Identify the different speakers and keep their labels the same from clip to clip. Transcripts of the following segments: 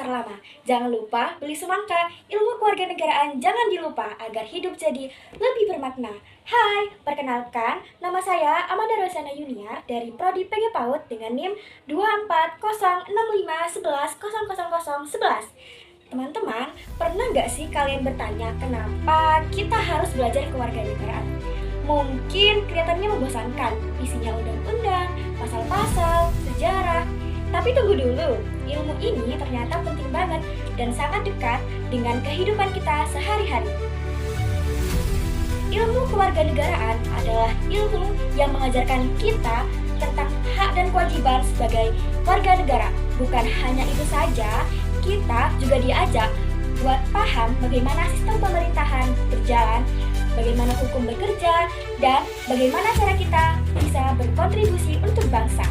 Speaker 1: pasar lama. Jangan lupa beli semangka, ilmu kewarganegaraan jangan dilupa agar hidup jadi lebih bermakna. Hai, perkenalkan, nama saya Amanda Rosana Yuniar dari Prodi PG PAUD dengan NIM 2406511000011. Teman-teman, pernah nggak sih kalian bertanya kenapa kita harus belajar kewarganegaraan? Mungkin kelihatannya membosankan, isinya undang-undang, pasal-pasal, sejarah. Tapi tunggu dulu, ilmu ini ternyata penting banget dan sangat dekat dengan kehidupan kita sehari-hari. Ilmu kewarganegaraan adalah ilmu yang mengajarkan kita tentang hak dan kewajiban sebagai warga negara. Bukan hanya itu saja, kita juga diajak buat paham bagaimana sistem pemerintahan berjalan, bagaimana hukum bekerja, dan bagaimana cara kita bisa berkontribusi untuk bangsa.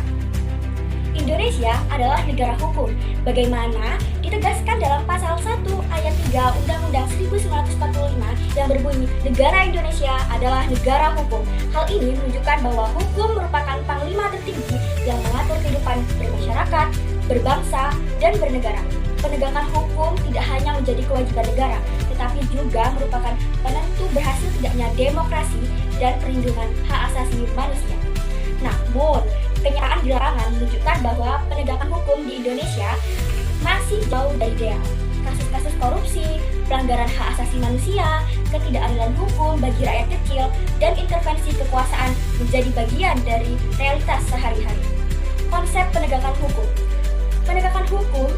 Speaker 1: Indonesia adalah negara hukum, bagaimana ditegaskan dalam pasal 1 ayat 3 Undang-Undang 1945 yang berbunyi, negara Indonesia adalah negara hukum. Hal ini menunjukkan bahwa hukum merupakan panglima tertinggi yang mengatur kehidupan bermasyarakat, berbangsa, dan bernegara. Penegakan hukum tidak hanya menjadi kewajiban negara, tetapi juga merupakan penentu berhasil tidaknya demokrasi dan perlindungan hak asasi manusia. Namun, kenyataan di lapangan menunjukkan bahwa penegakan hukum di Indonesia masih jauh dari ideal. Kasus-kasus korupsi, pelanggaran hak asasi manusia, ketidakadilan hukum bagi rakyat kecil, dan intervensi kekuasaan menjadi bagian dari realitas sehari-hari. Konsep penegakan hukum. Penegakan hukum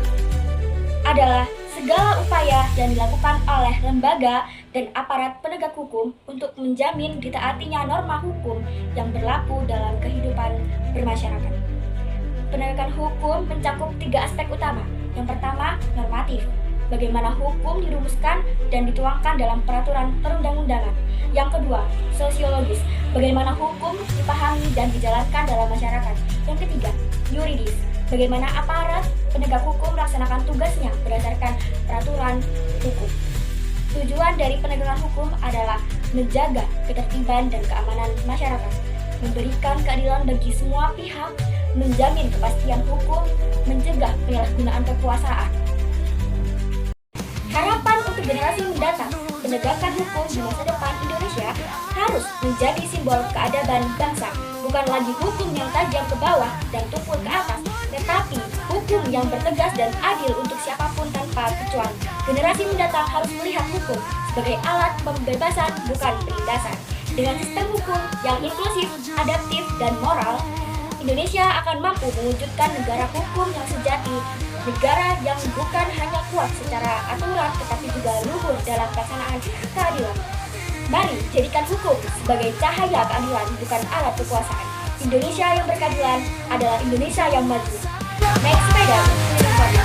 Speaker 1: adalah segala upaya yang dilakukan oleh lembaga dan aparat penegak hukum untuk menjamin ditaatinya norma hukum yang berlaku dalam kehidupan bermasyarakat. Penegakan hukum mencakup 3 aspek utama. Yang pertama, normatif. Bagaimana hukum dirumuskan dan dituangkan dalam peraturan perundang-undangan. Yang kedua, sosiologis. Bagaimana hukum dipahami dan dijalankan dalam masyarakat. Yang ketiga, yuridis. Bagaimana aparat penegak hukum melaksanakan tugasnya berdasarkan peraturan hukum. Tujuan dari penegakan hukum adalah menjaga ketertiban dan keamanan masyarakat, memberikan keadilan bagi semua pihak, menjamin kepastian hukum, mencegah penyalahgunaan kekuasaan. Harapan untuk generasi mendatang, penegakan hukum di masa depan Indonesia harus menjadi simbol keadaban bangsa, bukan lagi hukum yang tajam ke bawah dan tumpul ke atas, tetapi hukum yang bertegas dan adil untuk siapapun tanpa kecuali. Generasi mendatang harus melihat hukum sebagai alat pembebasan, bukan penindasan. Dengan sistem hukum yang inklusif, adaptif, dan moral, Indonesia akan mampu mewujudkan negara hukum yang sejati, negara yang bukan hanya kuat secara aturan tetapi juga luhur dalam pelaksanaan keadilan. Mari jadikan hukum sebagai cahaya keadilan, bukan alat kekuasaan. Indonesia yang berkeadilan adalah Indonesia yang maju. Naik sepeda keliling kota,